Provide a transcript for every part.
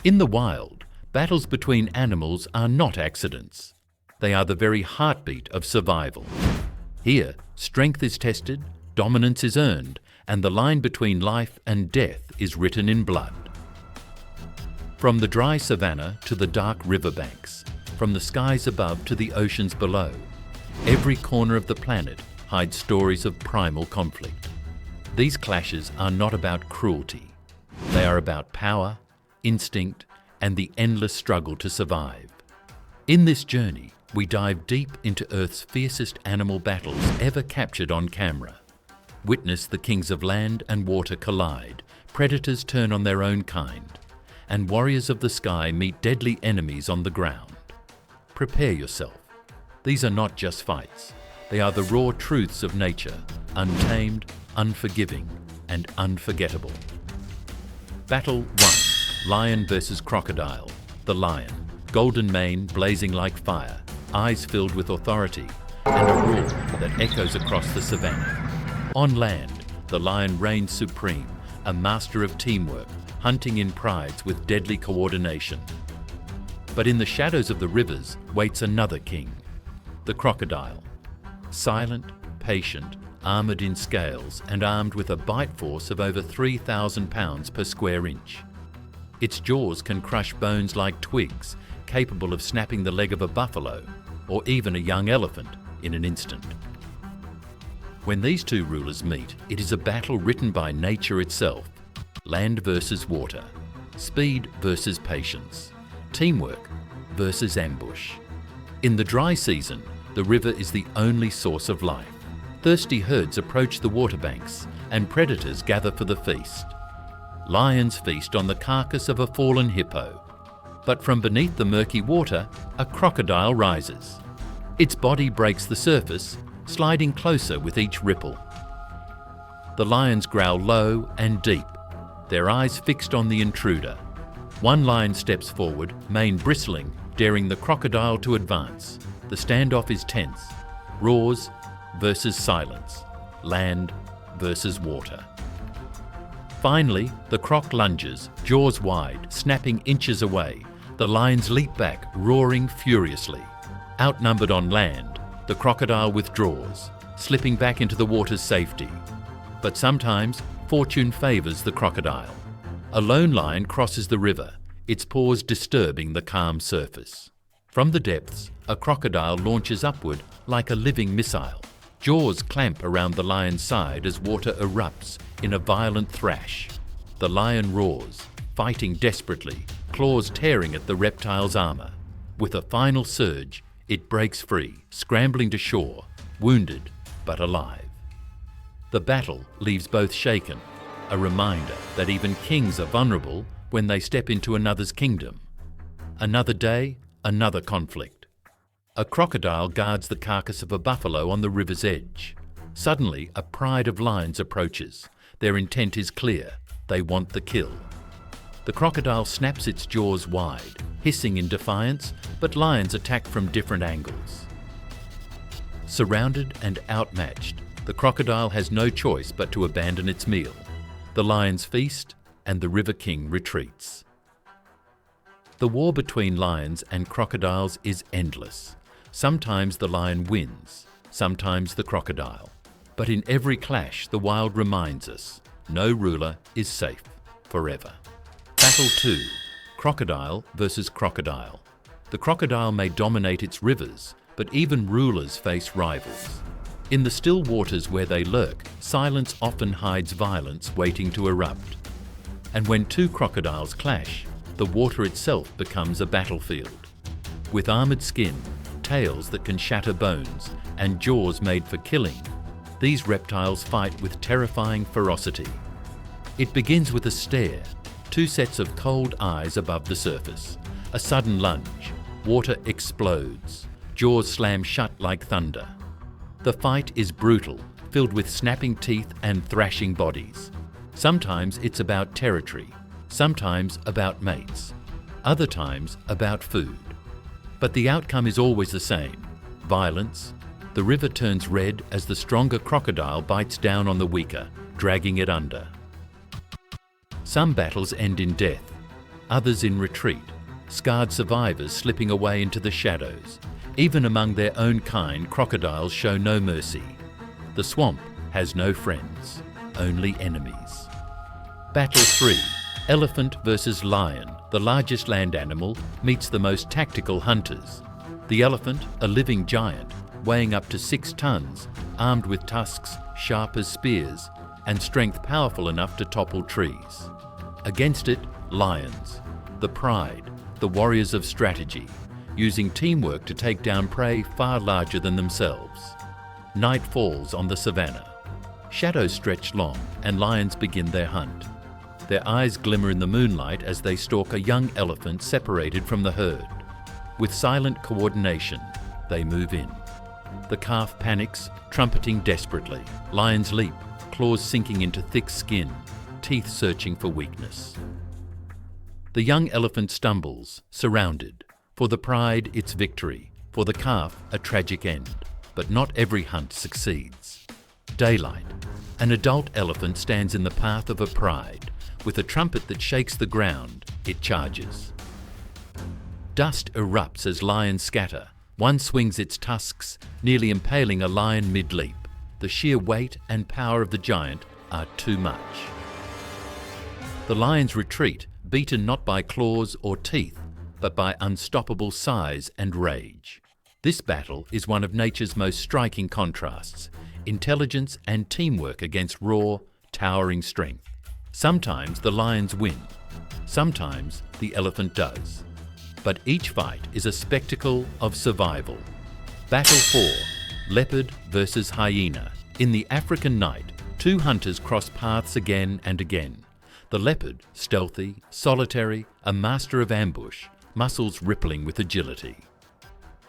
In the wild, battles between animals are not accidents. They are the very heartbeat of survival. Here, strength is tested, dominance is earned, and the line between life and death is written in blood. From the dry savannah to the dark riverbanks, from the skies above to the oceans below, every corner of the planet hides stories of primal conflict. These clashes are not about cruelty. They are about power, instinct, and the endless struggle to survive. In this journey, we dive deep into Earth's fiercest animal battles ever captured on camera. Witness the kings of land and water collide, predators turn on their own kind, and warriors of the sky meet deadly enemies on the ground. Prepare yourself. These are not just fights. They are the raw truths of nature, untamed, unforgiving, and unforgettable. Battle 1. Lion versus crocodile. The lion, golden mane blazing like fire, eyes filled with authority, and a roar that echoes across the savannah. On land, the lion reigns supreme, a master of teamwork, hunting in prides with deadly coordination. But in the shadows of the rivers waits another king, the crocodile. Silent, patient, armoured in scales and armed with a bite force of over 3,000 pounds per square inch. Its jaws can crush bones like twigs, capable of snapping the leg of a buffalo or even a young elephant in an instant. When these two rulers meet, it is a battle written by nature itself. Land versus water, speed versus patience, teamwork versus ambush. In the dry season, the river is the only source of life. Thirsty herds approach the waterbanks and predators gather for the feast. Lions feast on the carcass of a fallen hippo. But from beneath the murky water, a crocodile rises. Its body breaks the surface, sliding closer with each ripple. The lions growl low and deep, their eyes fixed on the intruder. One lion steps forward, mane bristling, daring the crocodile to advance. The standoff is tense. Roars versus silence. Land versus water. Finally, the croc lunges, jaws wide, snapping inches away. The lions leap back, roaring furiously. Outnumbered on land, the crocodile withdraws, slipping back into the water's safety. But sometimes, fortune favours the crocodile. A lone lion crosses the river, its paws disturbing the calm surface. From the depths, a crocodile launches upward like a living missile. Jaws clamp around the lion's side as water erupts in a violent thrash. The lion roars, fighting desperately, claws tearing at the reptile's armour. With a final surge, it breaks free, scrambling to shore, wounded but alive. The battle leaves both shaken, a reminder that even kings are vulnerable when they step into another's kingdom. Another day, another conflict. A crocodile guards the carcass of a buffalo on the river's edge. Suddenly, a pride of lions approaches. Their intent is clear. They want the kill. The crocodile snaps its jaws wide, hissing in defiance, but lions attack from different angles. Surrounded and outmatched, the crocodile has no choice but to abandon its meal. The lions feast, and the River King retreats. The war between lions and crocodiles is endless. Sometimes the lion wins, sometimes the crocodile. But in every clash, the wild reminds us, no ruler is safe forever. Battle 2. Crocodile versus crocodile. The crocodile may dominate its rivers, but even rulers face rivals. In the still waters where they lurk, silence often hides violence waiting to erupt. And when two crocodiles clash, the water itself becomes a battlefield. With armoured skin, tails that can shatter bones, and jaws made for killing, these reptiles fight with terrifying ferocity. It begins with a stare, two sets of cold eyes above the surface. A sudden lunge, water explodes, jaws slam shut like thunder. The fight is brutal, filled with snapping teeth and thrashing bodies. Sometimes it's about territory, sometimes about mates, other times about food. But the outcome is always the same: violence. The river turns red as the stronger crocodile bites down on the weaker, dragging it under. Some battles end in death. others in retreat, scarred survivors slipping away into the shadows. Even among their own kind, crocodiles show no mercy. The swamp has no friends, only enemies. Battle 3. Elephant versus lion. The largest land animal meets the most tactical hunters. The elephant, a living giant, weighing up to 6 tons, armed with tusks sharp as spears, and strength powerful enough to topple trees. Against it, lions, the pride, the warriors of strategy, using teamwork to take down prey far larger than themselves. Night falls on the savannah. Shadows stretch long, and lions begin their hunt. Their eyes glimmer in the moonlight as they stalk a young elephant separated from the herd. With silent coordination, they move in. The calf panics, trumpeting desperately. Lions leap, claws sinking into thick skin, teeth searching for weakness. The young elephant stumbles, surrounded. For the pride, it's victory. For the calf, a tragic end. But not every hunt succeeds. Daylight. An adult elephant stands in the path of a pride. With a trumpet that shakes the ground, it charges. Dust erupts as lions scatter. One swings its tusks, nearly impaling a lion mid-leap. The sheer weight and power of the giant are too much. The lions retreat, beaten not by claws or teeth, but by unstoppable size and rage. This battle is one of nature's most striking contrasts: intelligence and teamwork against raw, towering strength. Sometimes the lions win, sometimes the elephant does. But each fight is a spectacle of survival. Battle 4. Leopard versus hyena. In the African night, 2 hunters cross paths again and again. The leopard, stealthy, solitary, a master of ambush, muscles rippling with agility.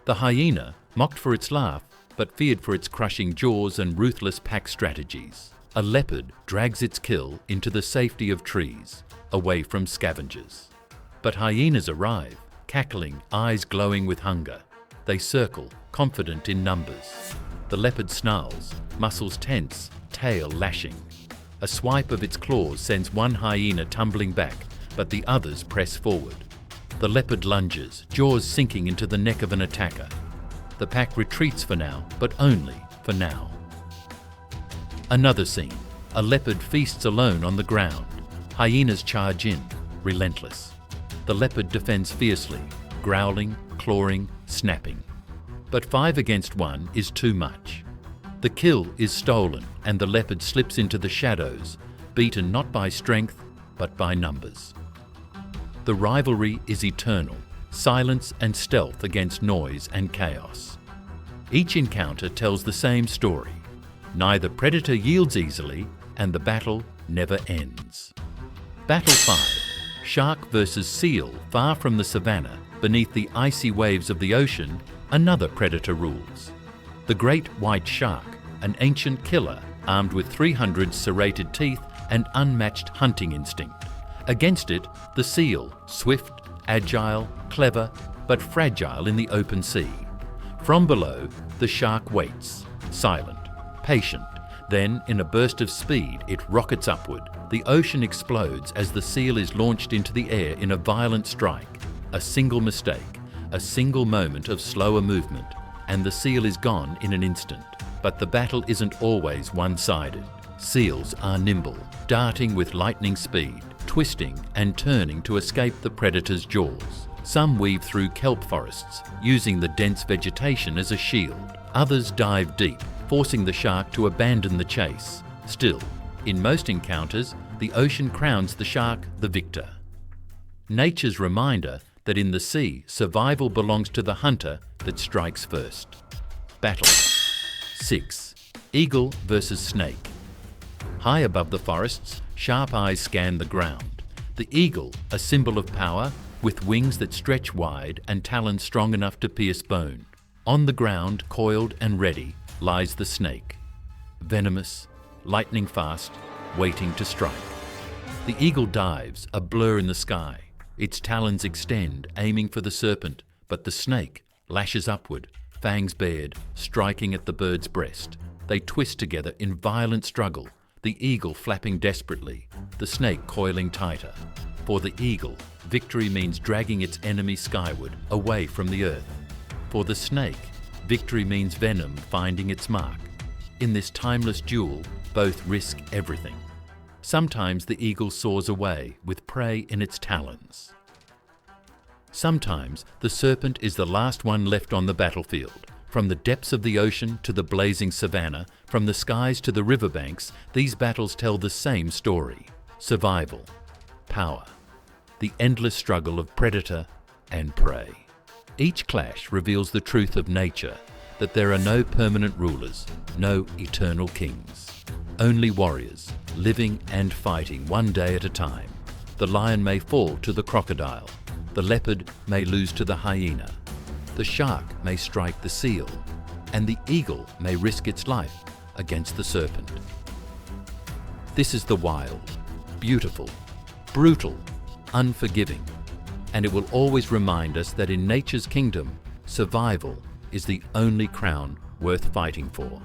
The hyena, mocked for its laugh, but feared for its crushing jaws and ruthless pack strategies. A leopard drags its kill into the safety of trees, away from scavengers. But hyenas arrive, cackling, eyes glowing with hunger. They circle, confident in numbers. The leopard snarls, muscles tense, tail lashing. A swipe of its claws sends one hyena tumbling back, but the others press forward. The leopard lunges, jaws sinking into the neck of an attacker. The pack retreats for now, but only for now. Another scene. A leopard feasts alone on the ground. Hyenas charge in, relentless. The leopard defends fiercely, growling, clawing, snapping. But 5 against 1 is too much. The kill is stolen, and the leopard slips into the shadows, beaten not by strength, but by numbers. The rivalry is eternal, silence and stealth against noise and chaos. Each encounter tells the same story. Neither predator yields easily, and the battle never ends. Battle 5. Shark versus seal. Far from the savannah, beneath the icy waves of the ocean, another predator rules. The great white shark, an ancient killer armed with 300 serrated teeth and unmatched hunting instinct. Against it, the seal, swift, agile, clever, but fragile in the open sea. From below, the shark waits, silent, patient. Then, in a burst of speed, it rockets upward. The ocean explodes as the seal is launched into the air in a violent strike. A single mistake, a single moment of slower movement, and the seal is gone in an instant. But the battle isn't always one-sided. Seals are nimble, darting with lightning speed, twisting and turning to escape the predator's jaws. Some weave through kelp forests, using the dense vegetation as a shield. Others dive deep, forcing the shark to abandon the chase. Still, in most encounters, the ocean crowns the shark the victor. Nature's reminder that in the sea, survival belongs to the hunter that strikes first. Battle 6. Eagle versus snake. High above the forests, sharp eyes scan the ground. The eagle, a symbol of power, with wings that stretch wide and talons strong enough to pierce bone. On the ground, coiled and ready, lies the snake. Venomous, lightning fast, waiting to strike. The eagle dives, a blur in the sky. Its talons extend, aiming for the serpent, but the snake lashes upward, fangs bared, striking at the bird's breast. They twist together in violent struggle, the eagle flapping desperately, the snake coiling tighter. For the eagle, victory means dragging its enemy skyward, away from the earth. For the snake, victory means venom finding its mark. In this timeless duel, both risk everything. Sometimes the eagle soars away with prey in its talons. Sometimes the serpent is the last one left on the battlefield. From the depths of the ocean to the blazing savannah, from the skies to the riverbanks, these battles tell the same story: survival, power, the endless struggle of predator and prey. Each clash reveals the truth of nature, that there are no permanent rulers, no eternal kings. Only warriors, living and fighting one day at a time. The lion may fall to the crocodile, the leopard may lose to the hyena, the shark may strike the seal, and the eagle may risk its life against the serpent. This is the wild, beautiful, brutal, unforgiving, and it will always remind us that in nature's kingdom, survival is the only crown worth fighting for.